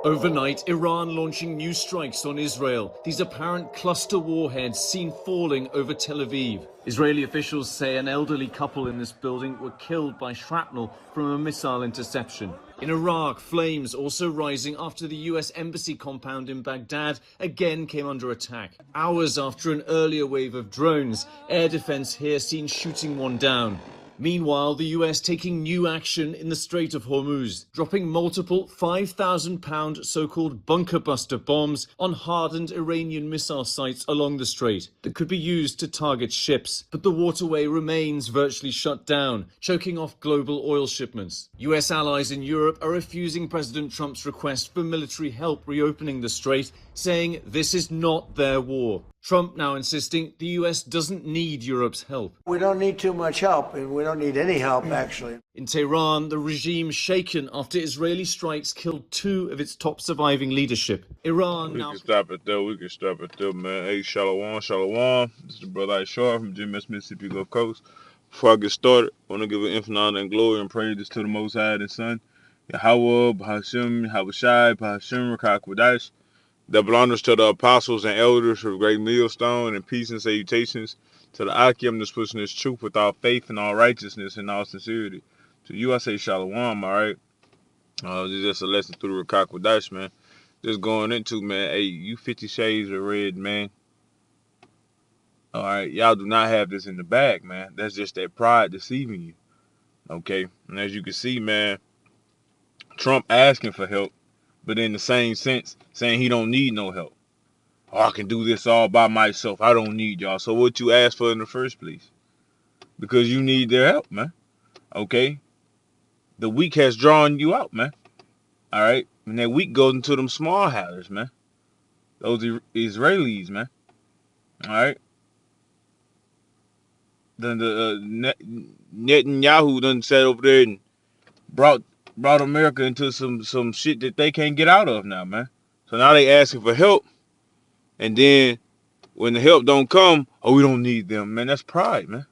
Overnight, Iran launching new strikes on Israel. These apparent cluster warheads seen falling over Tel Aviv. Israeli officials say an elderly couple in this building were killed by shrapnel from a missile interception. In Iraq, flames also rising after the US embassy compound in Baghdad again came under attack. Hours after an earlier wave of drones, air defense here seen shooting one down. Meanwhile, the US taking new action in the Strait of Hormuz, dropping multiple 5,000-pound so-called bunker buster bombs on hardened Iranian missile sites along the strait that could be used to target ships. But the waterway remains virtually shut down, choking off global oil shipments. US allies in Europe are refusing President Trump's request for military help reopening the strait, saying this is not their war. Trump now insisting the US doesn't need Europe's help. We don't need too much help, and we don't need any help, actually. In Tehran, the regime shaken after Israeli strikes killed 2 of its top surviving leadership. Iran We now... can stop it there. We can stop it there, man. Hey, Shalom, Shalom. This is the brother Esau from GMS Mississippi Gulf Coast. Before I get started, I want to give an infinite honor and glory and praises to the Most High and Son, Yahweh, Bahashim, Habashai, Bahashim, Rakak Wadash. Double honors to the apostles and elders of Great Millstone, and peace and salutations to the Akim that's pushing this truth with all faith and all righteousness and all sincerity. To you, I say Shalom, all right? This is just a lesson through the Rakak Wadash, man. Just going into, man, hey, you 50 Shades of Red, man. All right, y'all do not have this in the bag, man. That's just that pride deceiving you, okay? And as you can see, man, Trump asking for help, but in the same sense, saying he don't need no help. Oh, I can do this all by myself. I don't need y'all. So what you asked for in the first place? Because you need their help, man. Okay? The weak has drawn you out, man. All right? And that weak goes into them small hatters, man. Those Israelis, man. All right? Then the Netanyahu done sat over there and brought America into some shit that they can't get out of now, man. So now they asking for help, and then when the help don't come, oh, we don't need them, man. That's pride, man.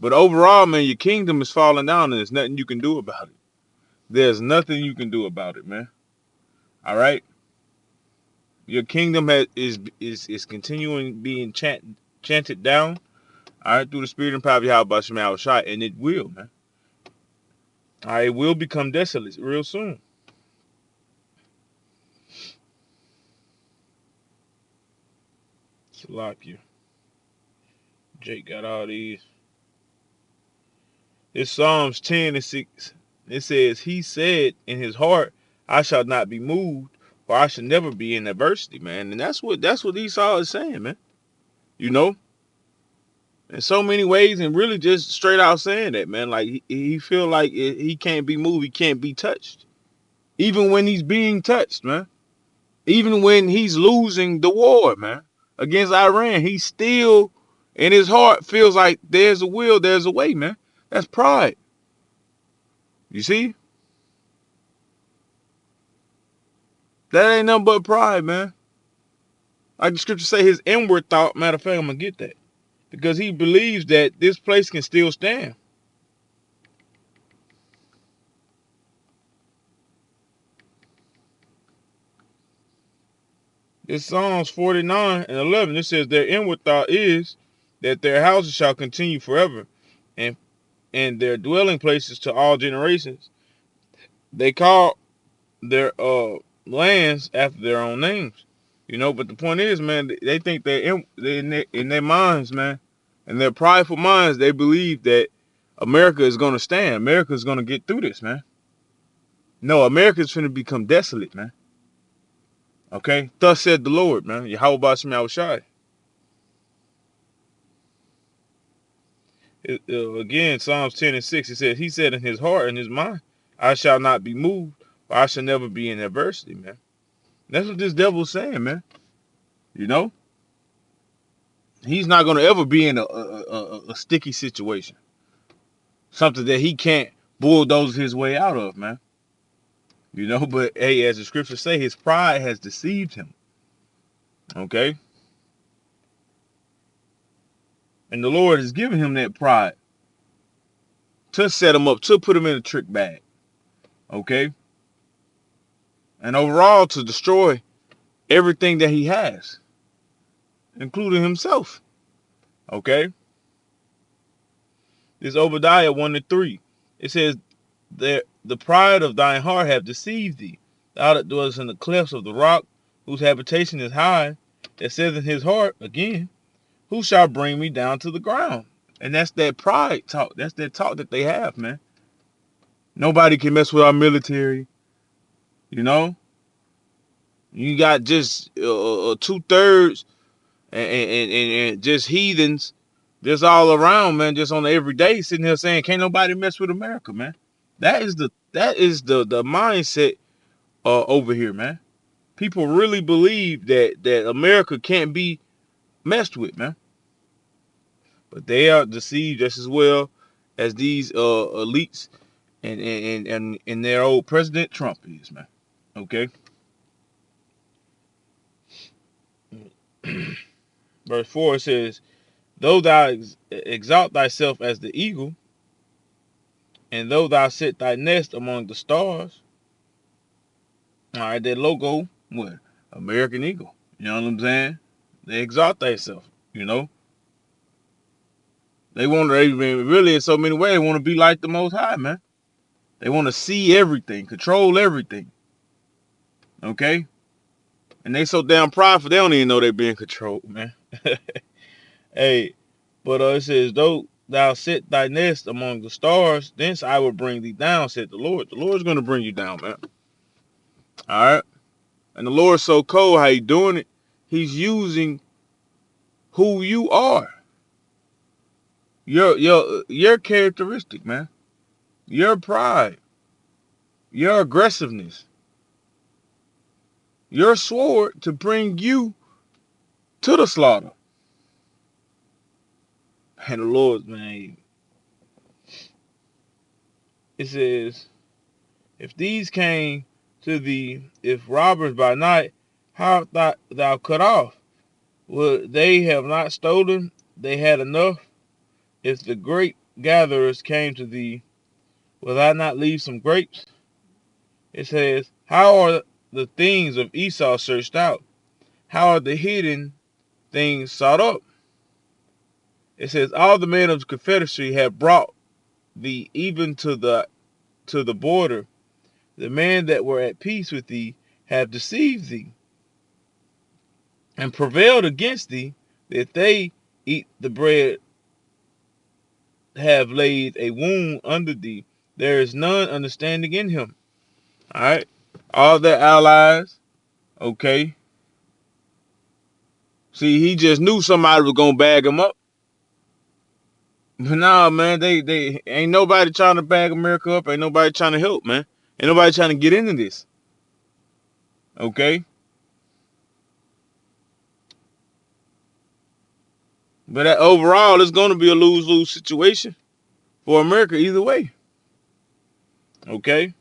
But overall, man, your kingdom is falling down, and there's nothing you can do about it. There's nothing you can do about it, man. All right. Your kingdom is continuing being chanted down, all right, through the spirit and power of Yahweh Shema Shai, and it will, man. All right, it will become desolate real soon. Salakia. Jake got all these. It's Psalms 10:6. It says, he said in his heart, I shall not be moved, for I shall never be in adversity, man. And that's what Esau is saying, man. You know? In so many ways, and really just straight out saying that, man. Like, he feel like he can't be moved, he can't be touched. Even when he's being touched, man. Even when he's losing the war, man, against Iran, he still, in his heart, feels like there's a will, there's a way, man. That's pride. You see? That ain't nothing but pride, man. Like the scripture say, his inward thought, matter of fact, I'm going to get that. Because he believes that this place can still stand. It's Psalms 49:11. It says, their inward thought is that their houses shall continue forever, and their dwelling places to all generations. They call their lands after their own names, you know. But the point is, man, they think they're in their minds, man, in their prideful minds, they believe that America is going to stand. America is going to get through this, man. No, America is going to become desolate, man. Okay, thus said the Lord, man. Yahweh Bashim Shai. Again, Psalms 10:6. It says, he said in his heart and his mind, I shall not be moved, or I shall never be in adversity, man. That's what this devil's saying, man. You know, he's not going to ever be in a sticky situation, something that he can't bulldoze his way out of, man. You know, but hey, as the scriptures say, his pride has deceived him. Okay, and the Lord has given him that pride to set him up, to put him in a trick bag. Okay, and overall to destroy everything that he has, including himself. Okay? This Obadiah 1-3. It says, the pride of thine heart have deceived thee. Thou that dwellest in the clefts of the rock, whose habitation is high, that says in his heart, again, who shall bring me down to the ground? And that's that pride talk. That's that talk that they have, man. Nobody can mess with our military. You know? You got just 2/3 and just heathens just all around, man, just on the everyday sitting here saying, can't nobody mess with America, man. That is the mindset over here, man. People really believe that America can't be messed with, man. But they are deceived just as well as these elites and their old President Trump is, man. Okay. Verse 4 says, though thou exalt thyself as the eagle, and though thou set thy nest among the stars. All right, that logo, what? American Eagle. You know what I'm saying? They exalt themselves, you know? They want to, really in so many ways, they want to be like the Most High, man. They want to see everything, control everything. Okay? And they so damn prideful, they don't even know they're being controlled, man. Hey, but it says, though thou set thy nest among the stars, thence I will bring thee down, said the Lord. The Lord's going to bring you down, man. All right? And the Lord's so cold, how he doing it? He's using who you are. Your characteristic, man. Your pride. Your aggressiveness. Your sword to bring you to the slaughter. And the Lord, man, it says, if these came to thee, if robbers by night, how art thou cut off? Would they have not stolen? They had enough. If the grape gatherers came to thee, will I not leave some grapes? It says, how are the things of Esau searched out? How are the hidden things sought up? It says, all the men of the confederacy have brought thee even to the border. The men that were at peace with thee have deceived thee and prevailed against thee, that they eat the bread, have laid a wound under thee. There is none understanding in him. All right. All their allies. Okay. See, he just knew somebody was gonna bag him up. But nah, man, they ain't nobody trying to bag America up. Ain't nobody trying to help, man. Ain't nobody trying to get into this. Okay. But overall, it's gonna be a lose-lose situation for America either way. Okay.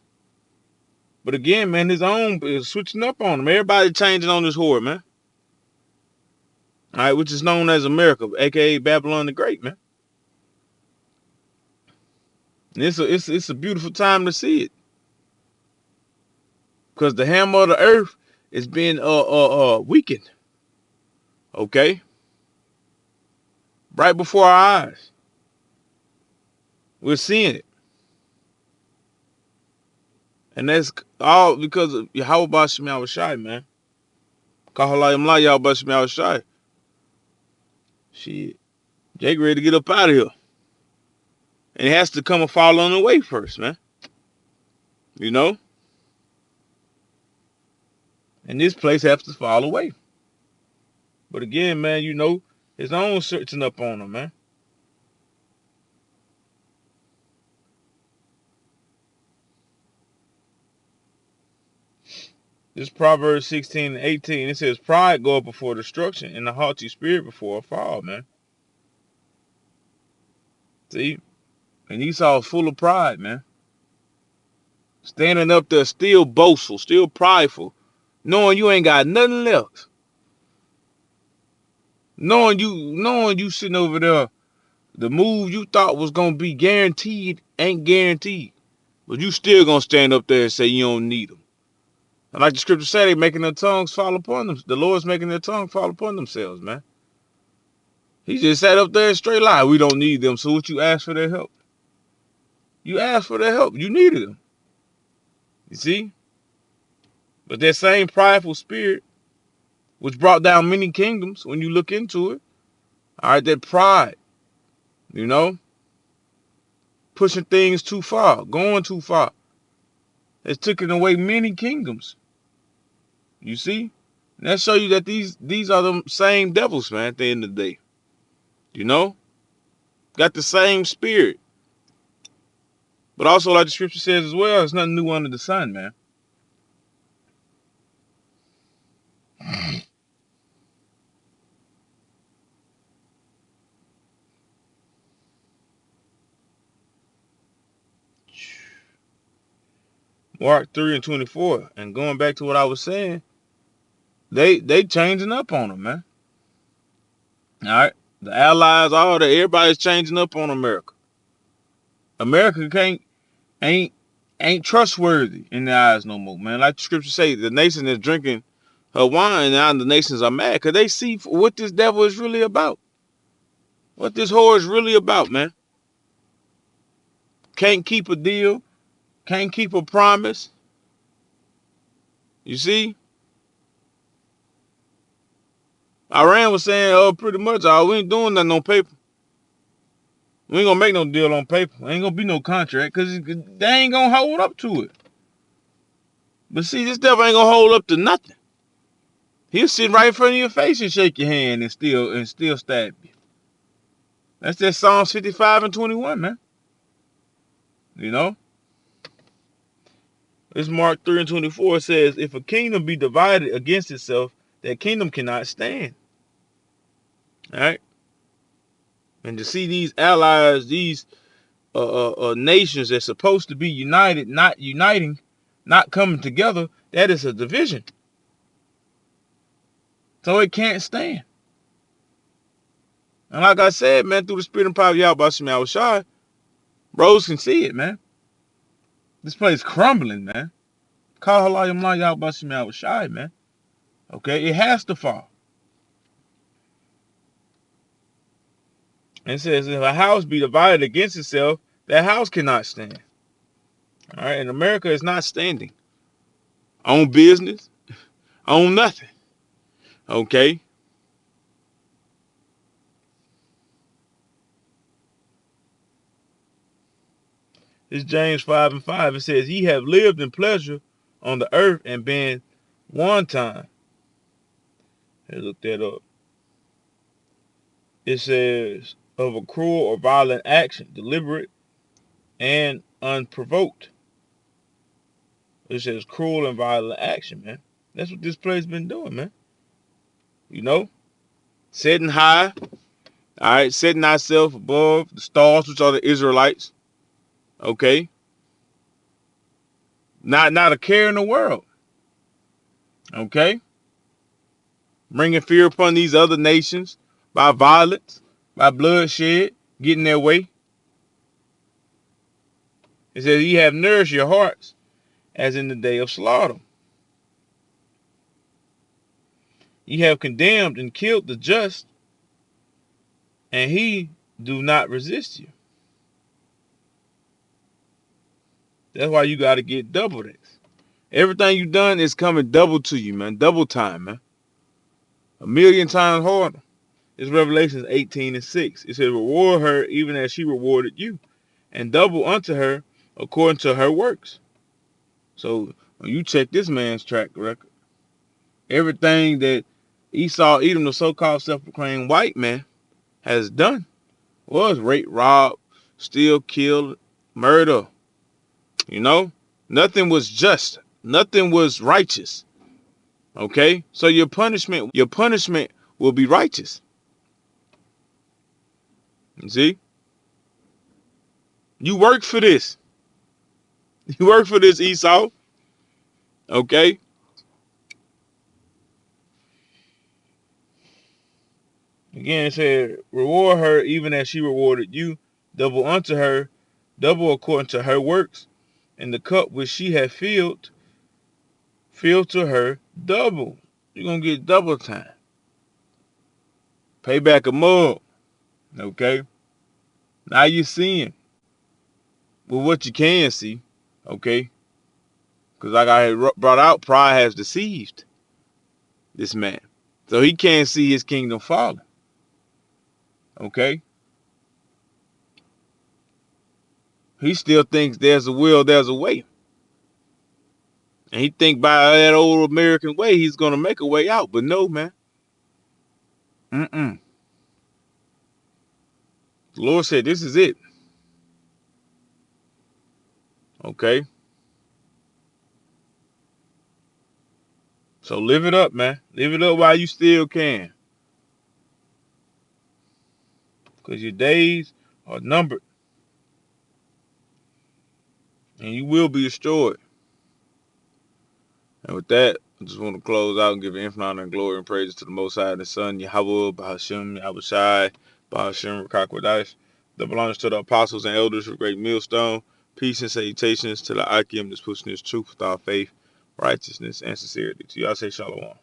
But again, man, his own is switching up on him. Everybody changing on this horde, man. All right, which is known as America, aka Babylon the Great, man. And it's a beautiful time to see it, because the hammer of the earth is being weakened. Okay, right before our eyes, we're seeing it, and that's all because of Yahweh Bashim Yahushai, man. Kahalayim La Yahweh Bashim Yahushai. Shit, Jake ready to get up out of here, and it has to come and fall on the way first, man. You know. And this place has to fall away. But again, man, you know, his own searching up on him, man. This Proverbs 16:18, it says, pride goeth before destruction, and the haughty spirit before a fall, man. See? And Esau is full of pride, man. Standing up there still boastful, still prideful, knowing you ain't got nothing left. Knowing you sitting over there, the move you thought was gonna be guaranteed ain't guaranteed. But you still gonna stand up there and say you don't need them. And like the scripture said, they making their tongues fall upon them. The Lord's making their tongue fall upon themselves, man. He just sat up there and straight lie. We don't need them. So what you ask for their help? You asked for their help. You needed them. You see? But that same prideful spirit, which brought down many kingdoms, when you look into it, all right, that pride, you know, pushing things too far, going too far, has taken away many kingdoms. You see? And that show you that these are the same devils, man, at the end of the day. You know? Got the same spirit. But also, like the scripture says as well, there's nothing new under the sun, man. Mark 3:24. And going back to what I was saying, they changing up on them, man. All right? The allies, everybody's changing up on America. America ain't trustworthy in their eyes no more, man. Like the scripture say, the nation is drinking her wine, now the nations are mad because they see what this devil is really about. What this whore is really about, man. Can't keep a deal. Can't keep a promise. You see? Iran was saying, oh, pretty much, we ain't doing nothing on paper. We ain't gonna make no deal on paper. Ain't gonna be no contract because they ain't gonna hold up to it. But see, this devil ain't gonna hold up to nothing. He'll sit right in front of your face and shake your hand and still stab you. That's that Psalms 55:21, man. You know? This Mark 3:24 says, if a kingdom be divided against itself, that kingdom cannot stand. All right? And to see these allies, these nations that's supposed to be united, not uniting, not coming together, that is a division. So it can't stand. And like I said, man, through the spirit and power of Yahweh Shema Shai, bros can see it, man. This place crumbling, man. Call Halayim Yahweh Shema Shai, man. Okay, it has to fall. And it says, if a house be divided against itself, that house cannot stand. All right, and America is not standing on business, on nothing. Okay. It's James 5:5. It says, ye have lived in pleasure on the earth and been one time. Let's look that up. It says, of a cruel or violent action, deliberate and unprovoked. It says cruel and violent action, man. That's what this place been doing, man. You know? Setting high. All right, setting ourselves above the stars, which are the Israelites. Okay? Not a care in the world. Okay? Bringing fear upon these other nations by violence, by bloodshed, getting their way. It says, ye have nourished your hearts as in the day of slaughter. Ye have condemned and killed the just, and he do not resist you. That's why you got to get double this. Everything you done is coming double to you, man. Double time, man. 1,000,000 times harder. It's Revelation 18:6. It says, reward her even as she rewarded you, and double unto her according to her works. So when you check this man's track record, everything that Esau, Edom, the so-called self-proclaimed white man, has done was rape, rob, steal, kill, murder. You know, nothing was just, nothing was righteous. Okay, so your punishment will be righteous. You see, you work for this. You work for this, Esau. Okay. Again, it said, reward her even as she rewarded you, double unto her, double according to her works, and the cup which she had filled filter her double. You're going to get double time. Pay back a mug. Okay? Now you're seeing with what you can see. Okay? Because like I had brought out, pride has deceived this man. So he can't see his kingdom falling. Okay? He still thinks there's a will, there's a way. And he think by that old American way, he's going to make a way out. But no, man. The Lord said, this is it. Okay? So live it up, man. Live it up while you still can. Because your days are numbered. And you will be destroyed. And with that, I just want to close out and give infinite honor and glory and praises to the Most High and the Son, Yahweh, Bahashem, Yahushai, Bahashem, Rakakwadash. That belongs to the apostles and elders of Great Millstone. Peace and salutations to the Akim that's pushing this truth without faith, righteousness, and sincerity. To y'all say shalom.